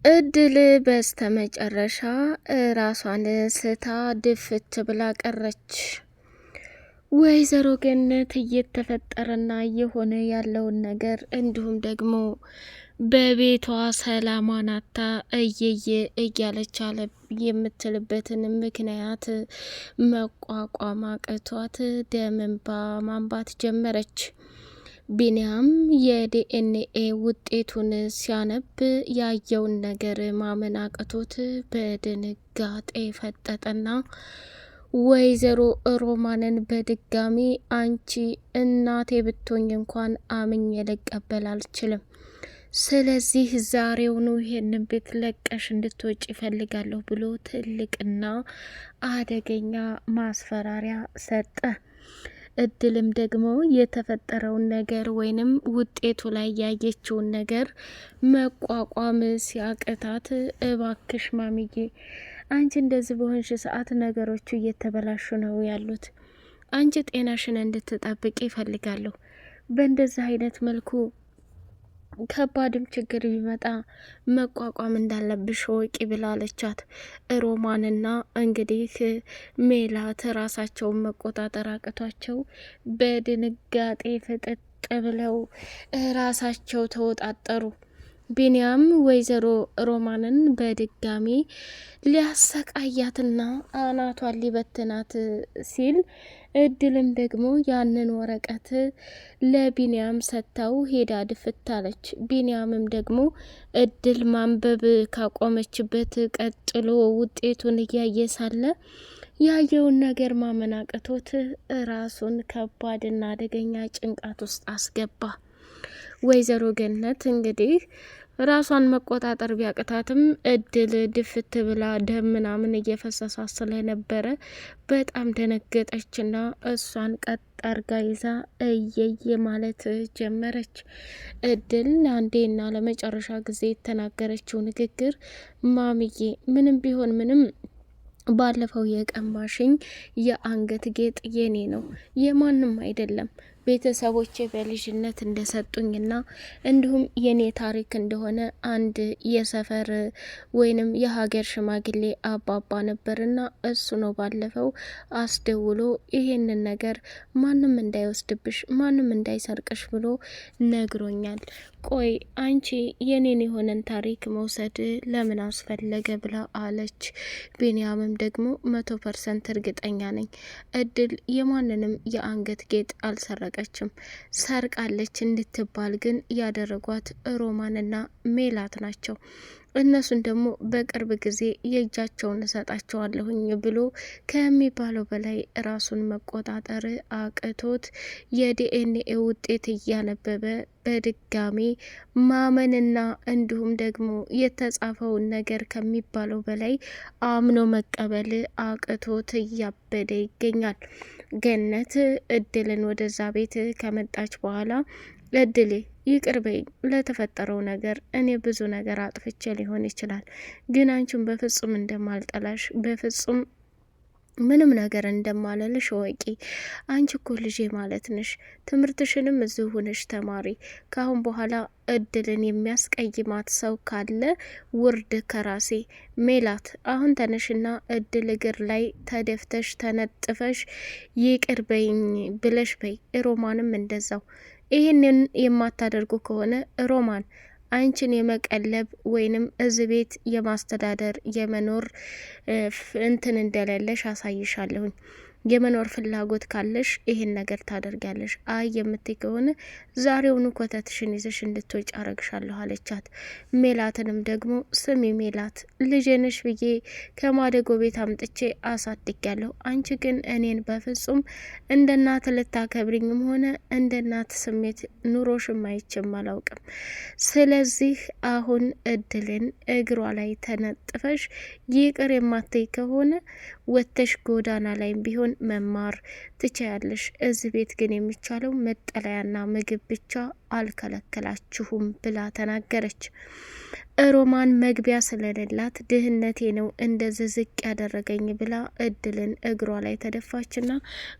እድል በስተመጨረሻ ራሷን ስታ ድፍት ብላ ቀረች። ወይዘሮ ገነት እየተፈጠረና እየሆነ ያለውን ነገር እንዲሁም ደግሞ በቤቷ ሰላሟን አታ እየየ እያለች አለ የምትልበትን ምክንያት መቋቋም አቅቷት ደም እንባ ማንባት ጀመረች። ቢኒያም የዲኤንኤ ውጤቱን ሲያነብ ያየውን ነገር ማመን አቅቶት በድንጋጤ ፈጠጠና ወይዘሮ ሮማንን በድጋሚ አንቺ እናቴ ብትሆኝ እንኳን አምኜ ልቀበል አልችልም። ስለዚህ ዛሬውኑ ይሄንን ቤት ለቀሽ እንድትወጪ ይፈልጋለሁ ብሎ ትልቅና አደገኛ ማስፈራሪያ ሰጠ። እድልም ደግሞ የተፈጠረውን ነገር ወይንም ውጤቱ ላይ ያየችውን ነገር መቋቋም ሲያቅታት እባክሽ ማሚዬ አንቺ እንደዚህ በሆንሽ ሰዓት ነገሮቹ እየተበላሹ ነው ያሉት። አንቺ ጤናሽን እንድትጠብቂ ይፈልጋለሁ። በእንደዚህ አይነት መልኩ ከባድም ችግር ቢመጣ መቋቋም እንዳለብሽ ወቂ ብላለቻት። ሮማንና እንግዲህ ሜላት ራሳቸውን መቆጣጠር አቅቷቸው በድንጋጤ ፍጥጥ ብለው ራሳቸው ተወጣጠሩ። ቢኒያም ወይዘሮ ሮማንን በድጋሚ ሊያሰቃያትና አናቷን ሊበትናት ሲል እድልም ደግሞ ያንን ወረቀት ለቢኒያም ሰጥታው ሄዳ ድፍት አለች። ቢኒያምም ደግሞ እድል ማንበብ ካቆመችበት ቀጥሎ ውጤቱን እያየ ሳለ ያየውን ነገር ማመን አቅቶት ራሱን ከባድና አደገኛ ጭንቃት ውስጥ አስገባ። ወይዘሮ ገነት እንግዲህ ራሷን መቆጣጠር ቢያቅታትም እድል ድፍት ብላ ደም ምናምን እየፈሰሳ ስለነበረ በጣም ደነገጠችና እሷን ቀጥ አርጋ ይዛ እየየ ማለት ጀመረች። እድል ለአንዴና ለመጨረሻ ጊዜ የተናገረችው ንግግር ማሚዬ ምንም ቢሆን ምንም ባለፈው የቀማሽኝ የአንገት ጌጥ የኔ ነው፣ የማንም አይደለም። ቤተሰቦቼ በልጅነት እንደሰጡኝና እንዲሁም የኔ ታሪክ እንደሆነ አንድ የሰፈር ወይንም የሀገር ሽማግሌ አባባ ነበርና እሱ ነው ባለፈው አስደውሎ ይሄንን ነገር ማንም እንዳይወስድብሽ፣ ማንም እንዳይሰርቅሽ ብሎ ነግሮኛል። ቆይ አንቺ የኔን የሆነን ታሪክ መውሰድ ለምን አስፈለገ ብላ አለች። ቢንያምም ደግሞ 100% እርግጠኛ ነኝ እድል የማንንም የአንገት ጌጥ አልሰረቀችም። ሰርቃለች እንድትባል ግን ያደረጓት ሮማንና ሜላት ናቸው። እነሱን ደግሞ በቅርብ ጊዜ የእጃቸውን እሰጣቸዋለሁኝ ብሎ ከሚባለው በላይ ራሱን መቆጣጠር አቅቶት የዲኤንኤ ውጤት እያነበበ በድጋሚ ማመንና እንዲሁም ደግሞ የተጻፈውን ነገር ከሚባለው በላይ አምኖ መቀበል አቅቶት እያበደ ይገኛል። ገነት እድልን ወደዛ ቤት ከመጣች በኋላ እድሌ ይቅር በይ ለተፈጠረው ነገር፣ እኔ ብዙ ነገር አጥፍቼ ሊሆን ይችላል፣ ግን አንቺን በፍጹም እንደማልጠላሽ በፍጹም ምንም ነገር እንደማለልሽ ወቂ። አንቺ እኮ ልጄ ማለት ነሽ። ትምህርትሽንም እዚሁ ሆነሽ ተማሪ። ካሁን በኋላ እድልን የሚያስቀይማት ሰው ካለ ውርድ ከራሴ። ሜላት አሁን ተነሽና እድል እግር ላይ ተደፍተሽ ተነጥፈሽ ይቅር በይኝ ብለሽ በይ። ሮማንም እንደዛው። ይህንን የማታደርጉ ከሆነ ሮማን አንቺን የመቀለብ ወይንም እዚህ ቤት የማስተዳደር የመኖር እንትን እንደሌለሽ አሳይሻለሁኝ። የመኖር ፍላጎት ካለሽ ይሄን ነገር ታደርጋለሽ። አይ የምትይ ከሆነ ዛሬውኑ ኮተትሽን ይዘሽ እንድትወጪ አረግሻለሁ አለቻት። ሜላትንም ደግሞ ስሚ ሜላት ልጄ ነሽ ብዬ ከማደጎ ቤት አምጥቼ አሳድጊያለሁ። አንቺ ግን እኔን በፍጹም እንደ እናት ልታከብሪኝም ሆነ እንደ እናት ስሜት ኑሮሽም አይቼም አላውቅም። ስለዚህ አሁን እድልን እግሯ ላይ ተነጥፈሽ ይቅር የማትይ ከሆነ ወተሽ ጎዳና ላይም ቢሆን መማር ትችያለሽ። እዚህ ቤት ግን የሚቻለው መጠለያና ምግብ ብቻ፣ አልከለከላችሁም ብላ ተናገረች። ሮማን መግቢያ ስለሌላት ድህነቴ ነው እንደዚህ ዝቅ ያደረገኝ ብላ እድልን እግሯ ላይ ተደፋችና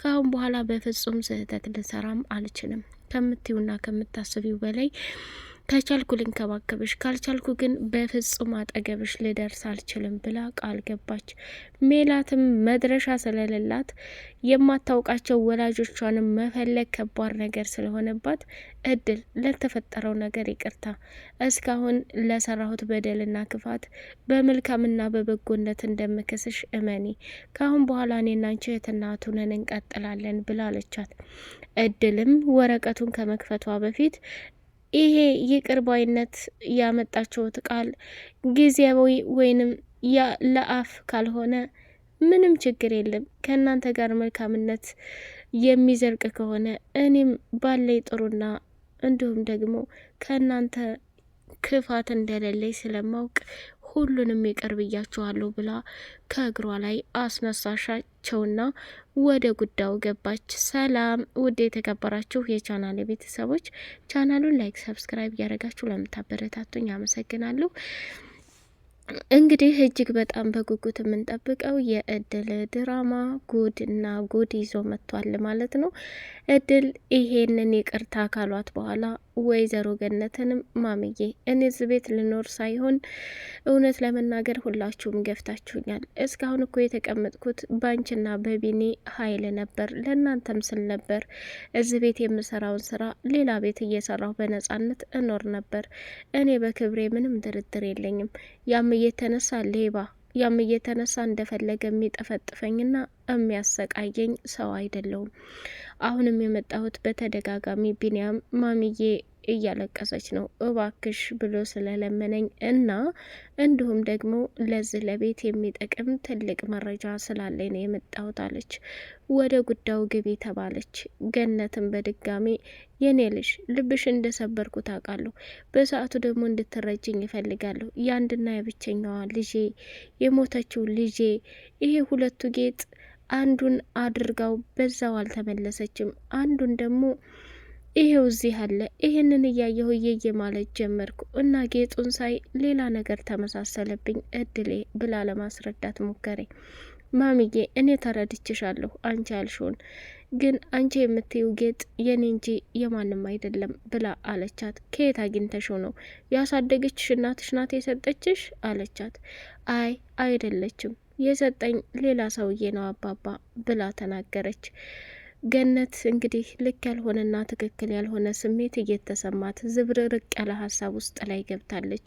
ከአሁን በኋላ በፍጹም ስህተት ልሰራም አልችልም ከምትዩና ከምታስቢው በላይ ከቻልኩ ልንከባከብሽ፣ ካልቻልኩ ግን በፍጹም አጠገብሽ ልደርስ አልችልም ብላ ቃል ገባች። ሜላትም መድረሻ ስለሌላት የማታውቃቸው ወላጆቿንም መፈለግ ከባድ ነገር ስለሆነባት እድል ለተፈጠረው ነገር ይቅርታ፣ እስካሁን ለሰራሁት በደልና ክፋት በመልካምና በበጎነት እንደምክስሽ እመኒ፣ ካሁን በኋላ እኔና አንቺ እህትና እህት ሆነን እንቀጥላለን ብላለቻት። እድልም ወረቀቱን ከመክፈቷ በፊት ይሄ ይቅር ባይነት ያመጣችሁት ቃል ጊዜያዊ ወይንም ለአፍ ካልሆነ ምንም ችግር የለም። ከእናንተ ጋር መልካምነት የሚዘልቅ ከሆነ እኔም ባለይ ጥሩና እንዲሁም ደግሞ ከእናንተ ክፋት እንደሌለኝ ስለማውቅ ሁሉንም ይቅር ብያችኋለሁ ብላ ከእግሯ ላይ አስነሳሻቸውና ወደ ጉዳዩ ገባች። ሰላም ውድ የተከበራችሁ የቻናል ቤተሰቦች፣ ቻናሉን ላይክ፣ ሰብስክራይብ እያደረጋችሁ ለምታበረታቱኝ አመሰግናለሁ። እንግዲህ እጅግ በጣም በጉጉት የምንጠብቀው የእድል ድራማ ጉድ እና ጉድ ይዞ መጥቷል ማለት ነው። እድል ይሄንን ይቅርታ ካሏት በኋላ ወይዘሮ ገነትንም ማምዬ እኔ እዚህ ቤት ልኖር ሳይሆን እውነት ለመናገር ሁላችሁም ገፍታችሁኛል። እስካሁን እኮ የተቀመጥኩት ባንችና በቢኒ ኃይል ነበር፣ ለእናንተም ስል ነበር። እዚህ ቤት የምሰራውን ስራ ሌላ ቤት እየሰራሁ በነጻነት እኖር ነበር። እኔ በክብሬ ምንም ድርድር የለኝም። ያም እየተነሳ ሌባ፣ ያም እየተነሳ እንደፈለገ የሚጠፈጥፈኝና የሚያሰቃየኝ ሰው አይደለውም። አሁንም የመጣሁት በተደጋጋሚ ቢኒያም ማሚዬ እያለቀሰች ነው እባክሽ ብሎ ስለለመነኝ እና እንዲሁም ደግሞ ለዚህ ለቤት የሚጠቅም ትልቅ መረጃ ስላለኝ ነው የመጣሁት አለች። ወደ ጉዳዩ ግቢ ተባለች። ገነትን በድጋሚ የኔ ልጅ ልብሽ እንደሰበርኩ ታውቃለሁ። በሰዓቱ ደግሞ እንድትረጅኝ ይፈልጋለሁ። የአንድና የብቸኛዋ ልጄ የሞተችው ልጄ ይሄ ሁለቱ ጌጥ አንዱን አድርጋው በዛው አልተመለሰችም። አንዱን ደግሞ ይሄው እዚህ አለ። ይሄንን እያየሁ እየየ ማለት ጀመርኩ እና ጌጡን ሳይ ሌላ ነገር ተመሳሰለብኝ እድሌ ብላ ለማስረዳት ሞከሬ። ማሚዬ እኔ ተረድችሻለሁ አንቺ ያልሽውን፣ ግን አንቺ የምትይው ጌጥ የኔ እንጂ የማንም አይደለም ብላ አለቻት። ከየት አግኝተሽው ነው? ያሳደገችሽ እናትሽ ናት የሰጠችሽ አለቻት። አይ አይደለችም፣ የሰጠኝ ሌላ ሰውዬ ነው አባባ ብላ ተናገረች። ገነት እንግዲህ ልክ ያልሆነና ትክክል ያልሆነ ስሜት እየተሰማት ዝብርርቅ ያለ ሀሳብ ውስጥ ላይ ገብታለች።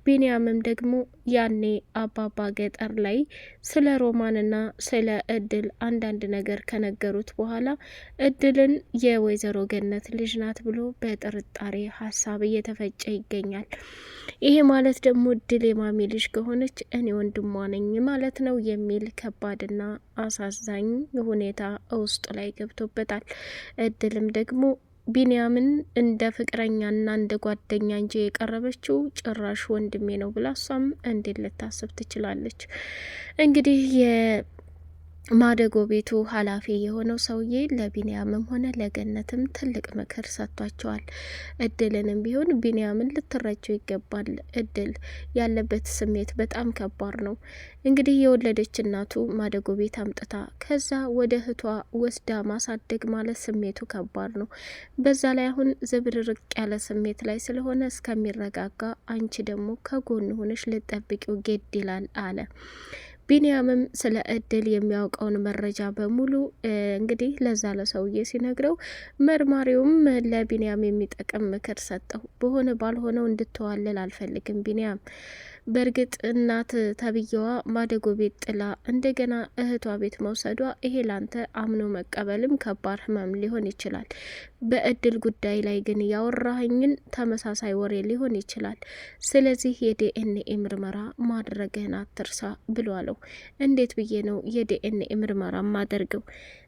ቢንያምም ደግሞ ያኔ አባባ ገጠር ላይ ስለ ሮማንና ስለ እድል አንዳንድ ነገር ከነገሩት በኋላ እድልን የወይዘሮ ገነት ልጅ ናት ብሎ በጥርጣሬ ሀሳብ እየተፈጨ ይገኛል። ይሄ ማለት ደግሞ እድል የማሚ ልጅ ከሆነች እኔ ወንድሟ ነኝ ማለት ነው የሚል ከባድና አሳዛኝ ሁኔታ ውስጥ ላይ ገብቶበታል። እድልም ደግሞ ቢንያምን እንደ ፍቅረኛና እንደ ጓደኛ እንጂ የቀረበችው ጭራሽ ወንድሜ ነው ብላ እሷም እንዴት ልታስብ ትችላለች? እንግዲህ ማደጎ ቤቱ ኃላፊ የሆነው ሰውዬ ለቢንያምም ሆነ ለገነትም ትልቅ ምክር ሰጥቷቸዋል። እድልንም ቢሆን ቢንያምን ልትረጀው ይገባል። እድል ያለበት ስሜት በጣም ከባድ ነው። እንግዲህ የወለደች እናቱ ማደጎ ቤት አምጥታ ከዛ ወደ እህቷ ወስዳ ማሳደግ ማለት ስሜቱ ከባድ ነው። በዛ ላይ አሁን ዝብርርቅ ያለ ስሜት ላይ ስለሆነ እስከሚረጋጋ አንቺ ደግሞ ከጎን ሆነሽ ልጠብቂው ግድ ይላል አለ። ቢንያምም ስለ እድል የሚያውቀውን መረጃ በሙሉ እንግዲህ ለዛ ለሰውዬ ሲነግረው መርማሪውም ለቢንያም የሚጠቅም ምክር ሰጠው። በሆነ ባልሆነው እንድትዋለል አልፈልግም ቢንያም። በእርግጥ እናት ተብዬዋ ማደጎ ቤት ጥላ እንደገና እህቷ ቤት መውሰዷ ይሄ ላንተ አምኖ መቀበልም ከባድ ህመም ሊሆን ይችላል። በእድል ጉዳይ ላይ ግን ያወራኸኝን ተመሳሳይ ወሬ ሊሆን ይችላል። ስለዚህ የዲኤንኤ ምርመራ ማድረግህን አትርሳ ብሎ አለው። እንዴት ብዬ ነው የዲኤንኤ ምርመራ ማደርገው?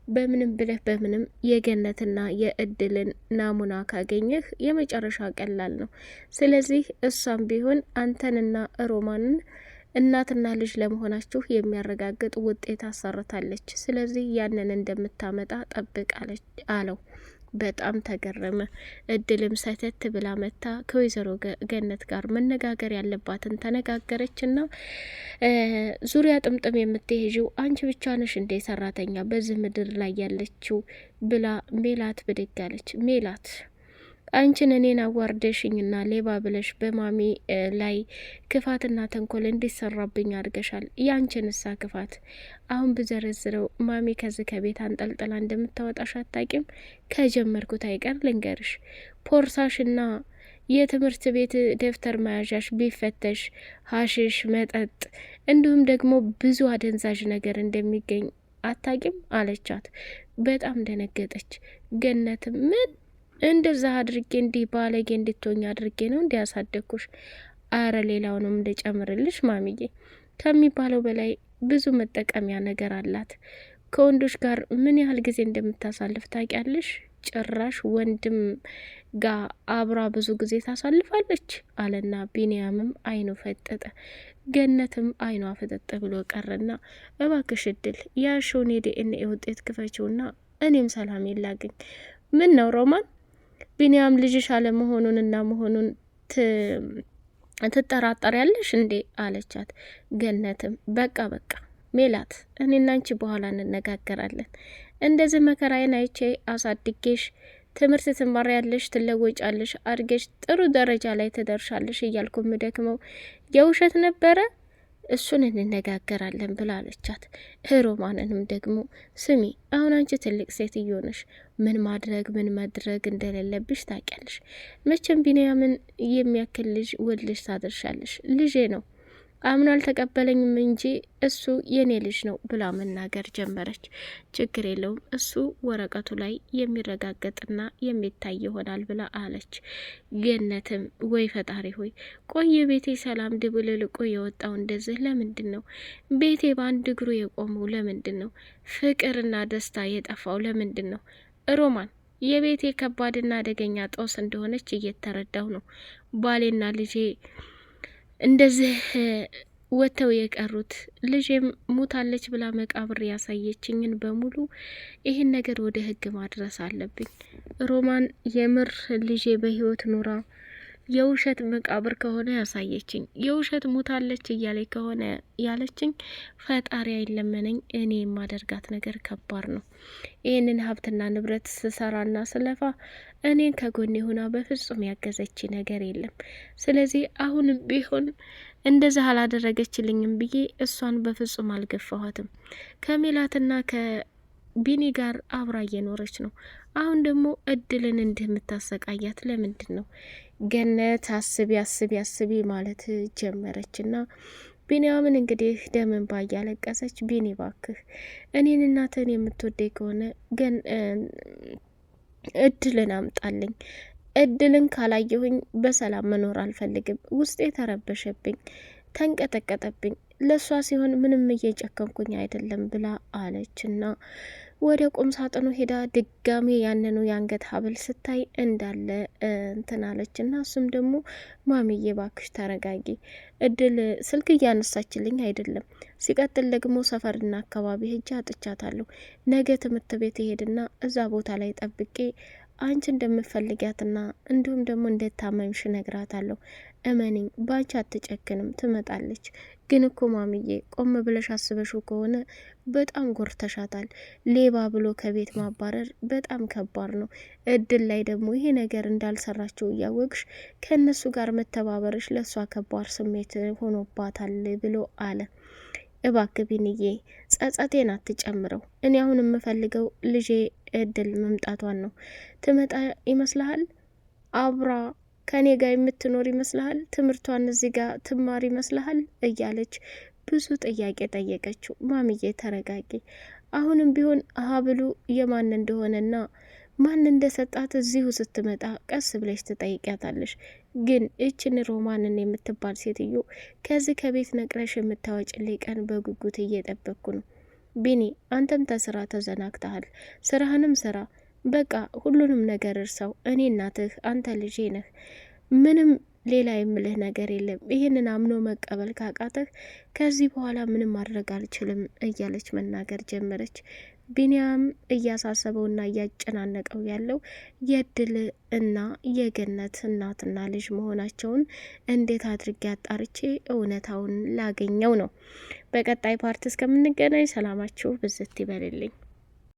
በምንም ብለህ በምንም የገነትና የእድልን ናሙና ካገኘህ የመጨረሻ ቀላል ነው። ስለዚህ እሷም ቢሆን አንተንና ሮማንን እናትና ልጅ ለመሆናችሁ የሚያረጋግጥ ውጤት አሰርታለች። ስለዚህ ያንን እንደምታመጣ ጠብቅ አለው። በጣም ተገረመ። እድልም ሰተት ብላ መታ ከወይዘሮ ገነት ጋር መነጋገር ያለባትን ተነጋገረችና ዙሪያ ጥምጥም የምትሄጂው አንቺ ብቻ ነሽ እንዴ ሰራተኛ በዚህ ምድር ላይ ያለችው ብላ ሜላት ብድግ አለች። ሜላት አንቺን እኔን አዋርደሽኝና ሌባ ብለሽ በማሚ ላይ ክፋትና ተንኮል እንዲሰራብኝ አድርገሻል። ያንቺንሳ ክፋት አሁን ብዘረዝረው ማሚ ከዚህ ከቤት አንጠልጥላ እንደምታወጣሽ አታቂም። ከጀመርኩት አይቀር ልንገርሽ፣ ፖርሳሽና የትምህርት ቤት ደብተር መያዣሽ ቢፈተሽ ሀሽሽ፣ መጠጥ እንዲሁም ደግሞ ብዙ አደንዛዥ ነገር እንደሚገኝ አታቂም አለቻት። በጣም ደነገጠች። ገነትም ምን እንደዛ አድርጌ እንዲህ ባለጌ እንድትሆኝ አድርጌ ነው እንዲያሳደግኩሽ? አረ ሌላውንም እንደጨምርልሽ ማሚዬ፣ ከሚባለው በላይ ብዙ መጠቀሚያ ነገር አላት። ከወንዶች ጋር ምን ያህል ጊዜ እንደምታሳልፍ ታውቂያለሽ? ጭራሽ ወንድም ጋር አብራ ብዙ ጊዜ ታሳልፋለች አለና ቢንያምም አይኑ ፈጠጠ። ገነትም አይኗ ፈጠጠ ብሎ ቀረና እባክሽ እድል ያሽውን የዲኤንኤ ውጤት ክፈችውና እኔም ሰላም የላገኝ። ምን ነው ሮማን፣ ቢንያም ልጅሽ አለመሆኑንና መሆኑን ትጠራጠሪያለሽ እንዴ አለቻት። ገነትም በቃ ሜላት፣ እኔና አንቺ በኋላ እንነጋገራለን። እንደዚህ መከራዬን አይቼ አሳድጌሽ ትምህርት ትማሪያለሽ፣ ትለወጫለሽ፣ አድገሽ ጥሩ ደረጃ ላይ ትደርሻለሽ እያልኩ ምደክመው የውሸት ነበረ? እሱን እንነጋገራለን ብላ አለቻት። ሮማንንም ደግሞ ስሚ፣ አሁን አንቺ ትልቅ ሴትዮ ነሽ። ምን ማድረግ ምን መድረግ እንደሌለብሽ ታውቂያለሽ። መቼም ቢንያምን የሚያክል ልጅ ወልሽ ታደርሻለሽ። ልጄ ነው አምኖ አልተቀበለኝም እንጂ እሱ የኔ ልጅ ነው ብላ መናገር ጀመረች። ችግር የለውም እሱ ወረቀቱ ላይ የሚረጋገጥና የሚታይ ይሆናል ብላ አለች። ገነትም ወይ ፈጣሪ ሆይ፣ ቆየ ቤቴ ሰላም ድብልልቆ የወጣው እንደዚህ ለምንድን ነው? ቤቴ በአንድ እግሩ የቆመው ለምንድን ነው? ፍቅርና ደስታ የጠፋው ለምንድን ነው? ሮማን የቤቴ ከባድና አደገኛ ጦስ እንደሆነች እየተረዳው ነው። ባሌና ልጄ እንደዚህ ወጥተው የቀሩት፣ ልጄም ሙታለች ብላ መቃብር ያሳየችኝን በሙሉ ይህን ነገር ወደ ሕግ ማድረስ አለብኝ። ሮማን የምር ልጄ በህይወት ኑራ የውሸት መቃብር ከሆነ ያሳየችኝ፣ የውሸት ሙታለች እያለች ከሆነ ያለችኝ፣ ፈጣሪ አይለመነኝ። እኔ የማደርጋት ነገር ከባድ ነው። ይህንን ሀብትና ንብረት ስሰራና ስለፋ እኔን ከጎኔ ሆና በፍጹም ያገዘች ነገር የለም። ስለዚህ አሁንም ቢሆን እንደዛ አላደረገችልኝም ብዬ እሷን በፍጹም አልገፋኋትም። ከሜላትና ከቢኒ ጋር አብራ እየኖረች ነው። አሁን ደግሞ እድልን እንዲህ የምታሰቃያት ለምንድን ነው? ገነት አስቢ ማለት ጀመረችና ቢንያምን እንግዲህ ደምን ባያለቀሰች፣ ቢኒ ባክህ እኔን እናትን የምትወደኝ ከሆነ ግን እድልን አምጣልኝ። እድልን ካላየሁኝ በሰላም መኖር አልፈልግም። ውስጤ ተረበሸብኝ፣ ተንቀጠቀጠብኝ። ለሷ ሲሆን ምንም እየጨከንኩኝ አይደለም ብላ አለችና ወደ ቁም ሳጥኑ ሄዳ ድጋሜ ያንኑ የአንገት ሀብል ስታይ እንዳለ እንትን አለችና እሱም ደግሞ ማሚዬ ባክሽ ተረጋጊ፣ እድል ስልክ እያነሳችልኝ አይደለም። ሲቀጥል ደግሞ ሰፈርና አካባቢ ሄጃ አጥቻታለሁ። ነገ ትምህርት ቤት ሄድና እዛ ቦታ ላይ ጠብቄ አንቺ እንደምፈልጊያትና እንዲሁም ደግሞ እንደታመምሽ ነግራታለሁ። እመኒኝ፣ ባንቺ አትጨክንም፣ ትመጣለች። ግን እኮ ማሚዬ ቆም ብለሽ አስበሽው ከሆነ በጣም ጎርተሻታል። ሌባ ብሎ ከቤት ማባረር በጣም ከባድ ነው። እድል ላይ ደግሞ ይሄ ነገር እንዳልሰራችው እያወቅሽ ከእነሱ ጋር መተባበርሽ ለእሷ ከባድ ስሜት ሆኖባታል ብሎ አለ። እባክህ ቢንዬ ጸጸቴን አትጨምረው። እኔ አሁን የምፈልገው ልጄ እድል መምጣቷን ነው። ትመጣ ይመስልሃል? አብራ ከኔ ጋር የምትኖር ይመስልሃል? ትምህርቷን እዚህ ጋር ትማር ይመስልሃል? እያለች ብዙ ጥያቄ ጠየቀችው። ማሚዬ ተረጋጊ። አሁንም ቢሆን ሀብሉ የማን እንደሆነና ማን እንደሰጣት እዚሁ ስትመጣ ቀስ ብለሽ ትጠይቂያታለሽ። ግን እችን ሮማንን የምትባል ሴትዮ ከዚህ ከቤት ነቅለሽ የምታወጭልኝ ቀን በጉጉት እየጠበቅኩ ነው። ቢኒ አንተም ተስራ ተዘናግተሃል። ስራህንም ስራ። በቃ ሁሉንም ነገር እርሳው። እኔ እናትህ፣ አንተ ልጄ ነህ። ምንም ሌላ የምልህ ነገር የለም። ይህንን አምኖ መቀበል ካቃተህ ከዚህ በኋላ ምንም ማድረግ አልችልም እያለች መናገር ጀመረች። ቢንያም እያሳሰበውና እያጨናነቀው ያለው የእድል እና የገነት እናትና ልጅ መሆናቸውን እንዴት አድርጌ አጣርቼ እውነታውን ላገኘው ነው። በቀጣይ ፓርት እስከምንገናኝ ሰላማችሁ ብዝት ይበልልኝ።